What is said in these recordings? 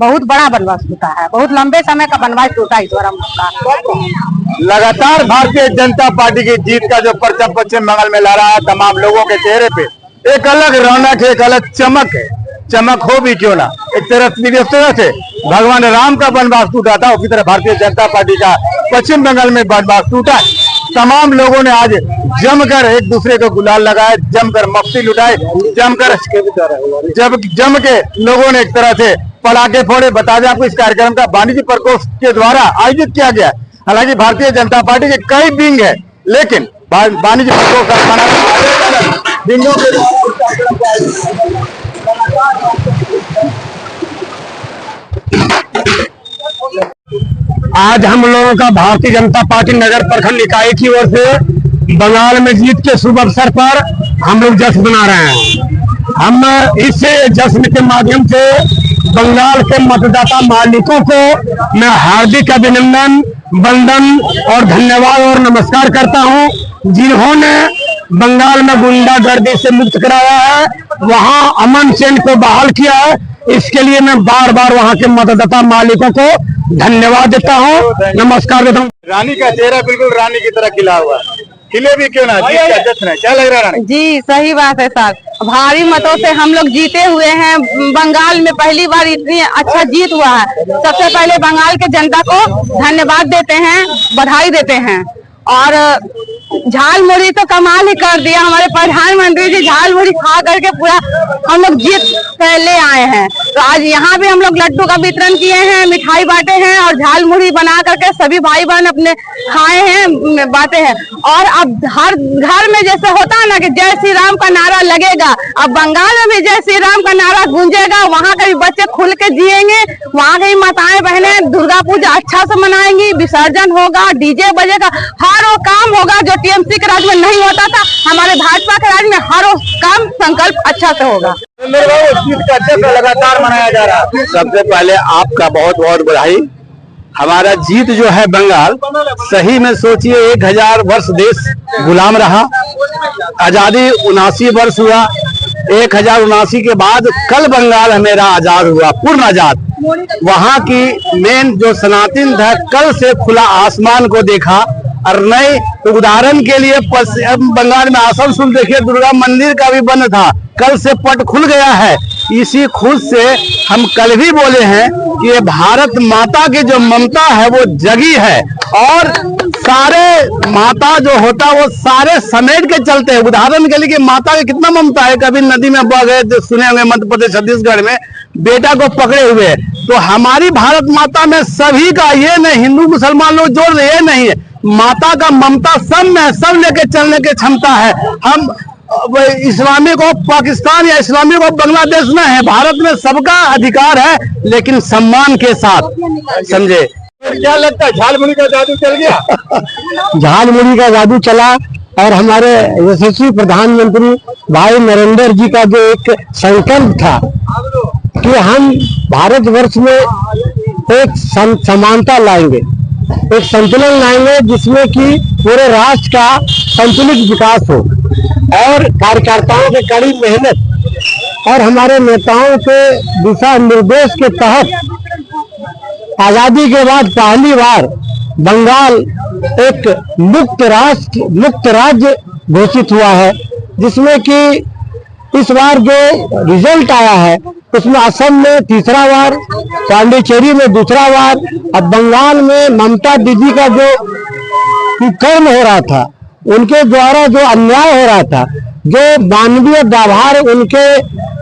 बहुत बड़ा बनवास टूटा है, बहुत लंबे समय का बनवास टूटा इस बार हम लोग का। लगातार भारतीय जनता पार्टी की जीत का जो परचम पश्चिम बंगाल में लहरा है, तमाम लोगों के चेहरे पे एक अलग रौनक है, एक अलग चमक है। चमक हो भी क्यों ना, एक तरह से भगवान राम का बनवास टूटा था, उसी तरह भारतीय जनता पार्टी का पश्चिम बंगाल में बनवास टूटा। तमाम लोगों ने आज जमकर एक दूसरे को गुलाल लगाए, जमकर मस्ती लुटाए, जम के लोगों ने एक तरह से पटाखे फोड़े। बता दें आपको, इस कार्यक्रम का वाणिज्य प्रकोष्ठ के द्वारा आयोजित किया गया। हालांकि भारतीय जनता पार्टी के कई विंग है, लेकिन वाणिज्य प्रकोष्ठ आज हम लोगों का भारतीय जनता पार्टी नगर प्रखंड इकाई की ओर से बंगाल में जीत के शुभ अवसर पर हम लोग जश्न मना रहे हैं। हम इस जश्न के माध्यम से बंगाल के मतदाता मालिकों को मैं हार्दिक अभिनंदन, वंदन और धन्यवाद और नमस्कार करता हूं, जिन्होंने बंगाल में गुंडागर्दी से मुक्त कराया है, वहां अमन चैन को बहाल किया है। इसके लिए मैं बार बार वहां के मतदाता मालिकों को धन्यवाद देता हूं, नमस्कार देता हूं। रानी का चेहरा बिल्कुल रानी की तरह खिला हुआ है, खिले भी क्यों ना, जीत का जश्न है। क्या लग रहा है रानी जी सही बात है सर, भारी मतों से हम लोग जीते हुए हैं। बंगाल में पहली बार इतनी अच्छा जीत हुआ है। सबसे पहले बंगाल के जनता को धन्यवाद देते हैं, बधाई देते हैं। और झाल मुड़ी तो कमाल ही कर दिया हमारे प्रधानमंत्री जी, झाल मुड़ी खा करके पूरा हम लोग जीत ले आए हैं। तो आज यहाँ भी हम लोग लड्डू का वितरण किए हैं, मिठाई बांटे हैं और झाल मुड़ी बना करके सभी भाई बहन अपने खाए हैं, बांटे हैं। और अब हर घर में जैसे होता है ना कि जय श्री राम का नारा लगेगा, अब बंगाल में भी जय श्री राम का नारा गूंजेगा। वहाँ के भी बच्चे खुल के जिएंगे, वहाँ की माताएं बहनें दुर्गा पूजा अच्छा से मनाएंगी, विसर्जन होगा, डीजे बजेगा, हर वो काम होगा जो टीएमसी के राज में नहीं होता था, हमारे भाजपा के राज में हर वो काम संकल्प अच्छा से होगा। जीत का जश्न लगातार मनाया जा रहा है। सबसे पहले आपका बहुत बहुत बधाई। हमारा जीत जो है बंगाल, सही में सोचिए 1000 वर्ष देश गुलाम रहा, आजादी 79 वर्ष हुआ, 1079 के बाद कल बंगाल मेरा आजाद हुआ, पूर्ण आजाद। वहाँ की मेन जो सनातन था, कल से खुला आसमान को देखा। और नहीं तो उदाहरण के लिए बंगाल में आसनसोल देखिए, दुर्गा मंदिर का भी बंद था, कल से पट खुल गया है। इसी खुद से हम कल भी बोले हैं कि ये भारत माता की जो ममता है वो जगी है, और सारे माता जो होता है वो सारे समेट के चलते हैं। उदाहरण के लिए कि माता की कितना ममता है, कभी नदी में बह गए तो सुने होंगे मध्य प्रदेश छत्तीसगढ़ में बेटा को पकड़े हुए। तो हमारी भारत माता में सभी का, ये नहीं हिंदू मुसलमान लोग जोड़ रहे, ये नहीं है, माता का ममता सब में, सब लेके चलने की क्षमता है। हम इस्लामी को पाकिस्तान या इस्लामी को बांग्लादेश में है, भारत में सबका अधिकार है, लेकिन सम्मान के साथ, समझे। क्या लगता है, झाल मुड़ी का जादू चल गया? झाल मुड़ी का जादू चला, और हमारे यशस्वी प्रधानमंत्री भाई नरेंद्र जी का जो एक संकल्प था कि हम भारतवर्ष में एक समानता लाएंगे, एक संतुलन लाएंगे, जिसमें कि पूरे राष्ट्र का संतुलित विकास हो, और कार्यकर्ताओं की कड़ी मेहनत और हमारे नेताओं के दिशा निर्देश के तहत आजादी के बाद पहली बार बंगाल एक मुक्त राष्ट्र, मुक्त राज्य घोषित हुआ है, जिसमें कि इस बार जो रिजल्ट आया है उसमें असम में तीसरा बार, पांडिचेरी में दूसरा बार, अब बंगाल में ममता दीदी का जो कर्म हो रहा था, उनके द्वारा जो अन्याय हो रहा था, जो मानवीय व्यवहार उनके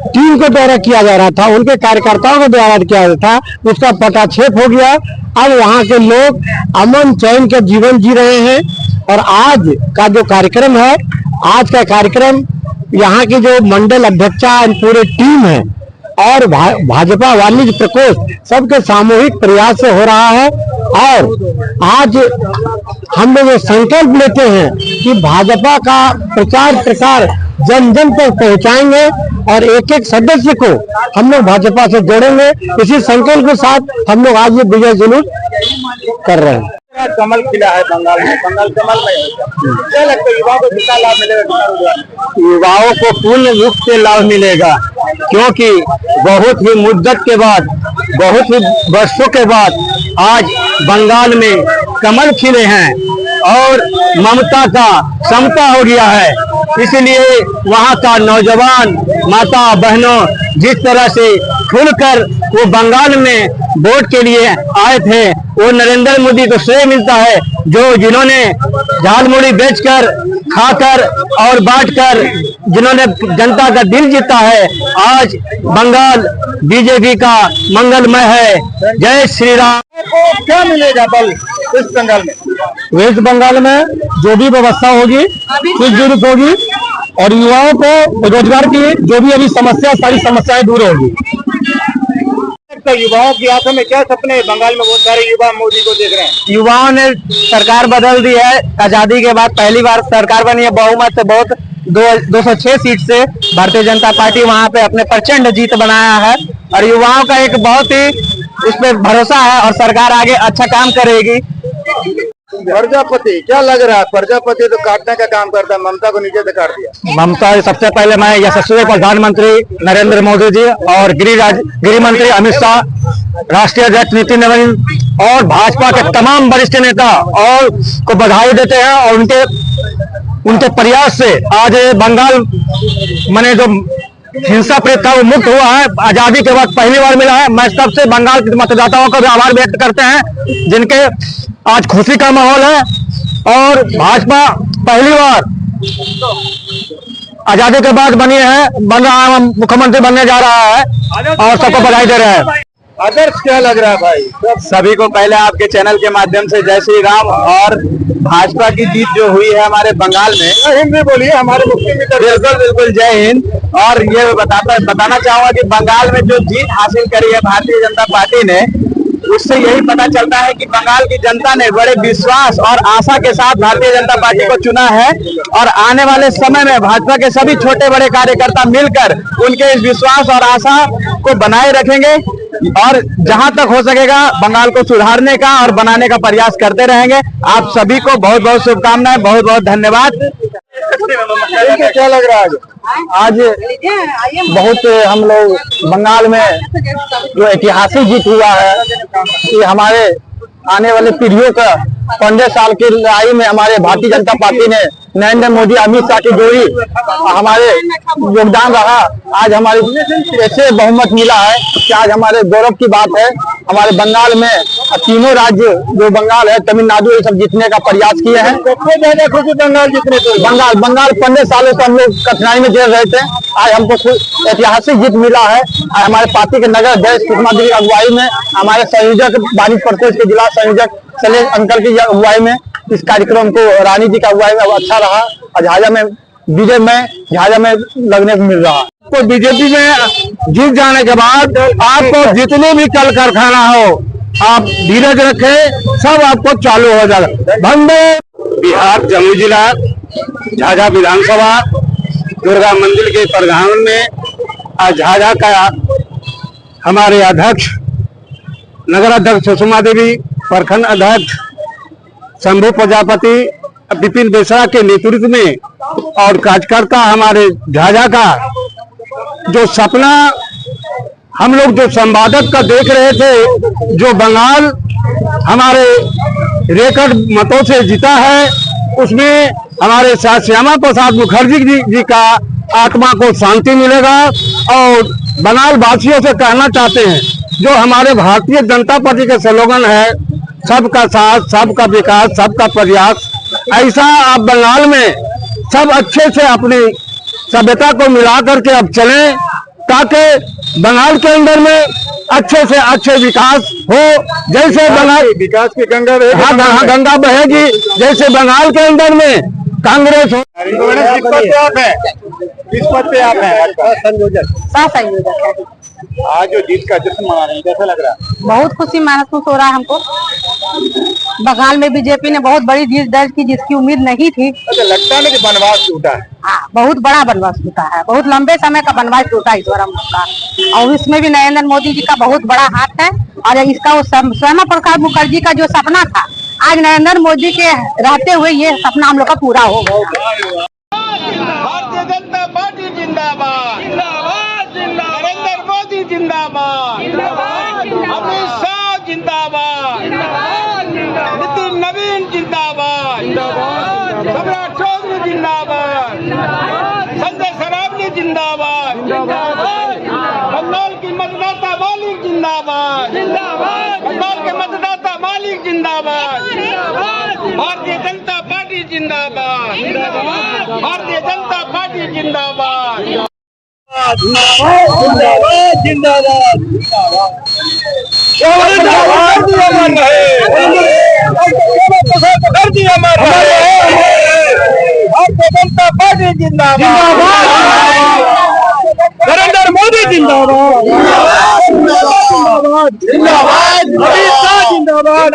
टीम के द्वारा किया जा रहा था, उनके कार्यकर्ताओं के द्वारा किया जा रहा था, उसका पटाक्षेप हो गया। अब वहाँ के लोग अमन चैन के जीवन जी रहे हैं। और आज का जो कार्यक्रम है, आज का कार्यक्रम यहाँ की जो मंडल अध्यक्षा पूरे टीम है और भाजपा वाणिज्य प्रकोष्ठ सबके सामूहिक प्रयास से हो रहा है। और आज हम लोग संकल्प लेते हैं कि भाजपा का प्रचार प्रसार जन जन तक पहुंचाएंगे और एक एक सदस्य को हम लोग भाजपा से जोड़ेंगे। इसी संकल्प के साथ हम लोग आज ये विजय जुलूस कर रहे हैं। कमल खिला है बंगाल में, बंगाल कमल में है। क्या लगता है युवाओं को कितना लाभ मिलेगा? युवाओं को पूर्ण रूप से लाभ मिलेगा, क्योंकि बहुत ही मुद्दत के बाद, बहुत ही वर्षों के बाद आज बंगाल में कमल खिले हैं और ममता का समता हो गया है। इसलिए वहाँ का नौजवान माता बहनों जिस तरह से खुलकर वो बंगाल में वोट के लिए आए थे, वो नरेंद्र मोदी को श्रेय मिलता है, जो जिन्होंने झाल मुड़ी बेचकर, खाकर और बांटकर जिन्होंने जनता का दिल जीता है। आज बंगाल बीजेपी का मंगलमय है। जय श्री राम। को क्या मिलेगा बल वेस्ट बंगाल में? वेस्ट बंगाल में जो भी व्यवस्था होगी, कुछ जरूरत होगी और युवाओं को रोजगार की जो भी अभी समस्या, सारी समस्याएं दूर होगी। तो युवाओं की आंखों में क्या सपने हैं? बंगाल में बहुत सारे युवा मोदी को देख रहे हैं। युवाओं ने सरकार बदल दी है। आजादी के बाद पहली बार सरकार बनी है, बहुमत से, बहुत 206 सीट से भारतीय जनता पार्टी वहां पे अपने प्रचंड जीत बनाया है और युवाओं का एक बहुत ही इस पे भरोसा है और सरकार आगे अच्छा काम करेगी। प्रजापति क्या लग रहा है? प्रजापति तो काटने का काम करता है, ममता को नीचे से काट दिया। ममता, सबसे पहले मैं यशस्वी प्रधानमंत्री नरेंद्र मोदी जी और गृह मंत्री अमित शाह, राष्ट्रीय अध्यक्ष नितिन नवीन और भाजपा के तमाम वरिष्ठ नेता और को बधाई देते हैं और उनके प्रयास से आज बंगाल मैंने जो हिंसा प्रेत था वो मुक्त हुआ है। आजादी के बाद पहली बार मिला है। मैं सबसे बंगाल के मतदाताओं का भी आभार व्यक्त करते हैं जिनके आज खुशी का माहौल है और भाजपा पहली बार आजादी के बाद बनी है, बन रहा है, मुख्यमंत्री बनने जा रहा है और सबको बधाई दे रहे हैं। आदर्श क्या लग रहा है भाई? सभी को पहले आपके चैनल के माध्यम से जय श्री राम। और भाजपा की जीत जो हुई है हमारे बंगाल में, हिंदी बोलिए, हमारे मुख्यमंत्री। बिल्कुल बिल्कुल, जय हिंद। और ये बताना चाहूंगा कि बंगाल में जो जीत हासिल करी है भारतीय जनता पार्टी ने, उससे यही पता चलता है कि बंगाल की जनता ने बड़े विश्वास और आशा के साथ भारतीय जनता पार्टी को चुना है और आने वाले समय में भाजपा के सभी छोटे बड़े कार्यकर्ता मिलकर उनके इस विश्वास और आशा को बनाए रखेंगे और जहां तक हो सकेगा बंगाल को सुधारने का और बनाने का प्रयास करते रहेंगे। आप सभी को बहुत बहुत शुभकामनाएं, बहुत बहुत धन्यवाद। क्या लग रहा है आज बहुत हम लोग बंगाल में जो ऐतिहासिक जीत हुआ है, ये हमारे आने वाले पीढ़ियों का 15 साल की लड़ाई में हमारे भारतीय जनता पार्टी ने नरेंद्र मोदी अमित शाह की जोड़ी हमारे योगदान रहा। आज हमारे ऐसे बहुमत मिला है कि आज हमारे गौरव की बात है। हमारे बंगाल में तीनों राज्य जो बंगाल है, तमिलनाडु, ये सब जीतने का प्रयास किए हैं। बंगाल जीतने को बंगाल 15 सालों से हम लोग कठिनाई में झेल रहे थे। आज हमको ऐतिहासिक जीत मिला है। आज हमारे पार्टी के नगर अध्यक्ष सुषमा देवी की अगुवाई में, हमारे संयोजक बारिश प्रदेश के जिला संयोजक शैलेश अंकल की अगुवाई में इस कार्यक्रम को रानी जी का अगुवाई में अच्छा रहा और झाझा में विजय में झाझा में लगने को मिल रहा। तो बीजेपी में जीत जाने के बाद आपको जितने भी कल कारखाना हो, आप धीरज रखें, सब आपको चालू हो जाएगा। वंदे बिहार जमुई जिला झाझा विधानसभा दुर्गा मंदिर के प्रांगण में आज झाझा का हमारे अध्यक्ष नगर अध्यक्ष सुषमा देवी, प्रखंड अध्यक्ष शंभू प्रजापति, विपिन बेसरा के नेतृत्व में और कार्यकर्ता हमारे झाझा का जो सपना हम लोग जो संवादक का देख रहे थे, जो बंगाल हमारे रेकर्ड मतों से जीता है, उसमें हमारे श्यामा प्रसाद मुखर्जी जी का आत्मा को शांति मिलेगा। और बंगाल वासियों से कहना चाहते हैं, जो हमारे भारतीय जनता पार्टी के स्लोगन है, सबका साथ, सबका विकास, सबका प्रयास, ऐसा आप बंगाल में सब अच्छे से अपनी सभ्यता को मिला करके अब चलें, ताकि बंगाल के अंदर में अच्छे से अच्छे विकास हो। जैसे बंगाल विकास की गंगा बहेगी, हाँ गंगा बहेगी, जैसे बंगाल के अंदर में कांग्रेस हो। किस पद पे आप हैं? संयोजक है। आज जो जीत का जश्न मना रहे हैं, कैसा लग रहा है? बहुत खुशी महसूस हो रहा है हमको। बंगाल में बीजेपी ने बहुत बड़ी जीत दर्ज की, जिसकी उम्मीद नहीं थी। अच्छा, लगता है कि वनवास टूटा है। हाँ, बहुत बड़ा वनवास टूटा है, बहुत लंबे समय का वनवास टूटा इस बार हम लोग का। और इसमें भी नरेंद्र मोदी जी का बहुत बड़ा हाथ है और इसका वो श्यामा प्रसाद मुखर्जी का जो सपना था आज नरेंद्र मोदी के रहते हुए ये सपना हम लोग का पूरा हो गया। भारतीय जनता पार्टी जिंदाबाद, जिंदाबाद, जिंदाबाद। नरेंद्र मोदी जिंदाबाद, जिंदाबाद, अमित शाह जिंदाबाद, नितिन नवीन जिंदाबाद, सम्राट चौधरी जिंदाबाद, संजय सरावगी जिंदाबाद, बंगाल की मतदाता मालिक जिंदाबाद, बंगाल के मतदाता मालिक जिंदाबाद, भारतीय जनता पार्टी जिंदाबाद, भारतीय जनता पार्टी जिंदाबाद, जिंदाबाद, जिंदाबाद, भारतीय जनता पार्टी जिंदाबाद, नरेंद्र मोदी जिंदाबाद, जिंदाबाद, जिंदाबाद, अमित शाह जिंदाबाद।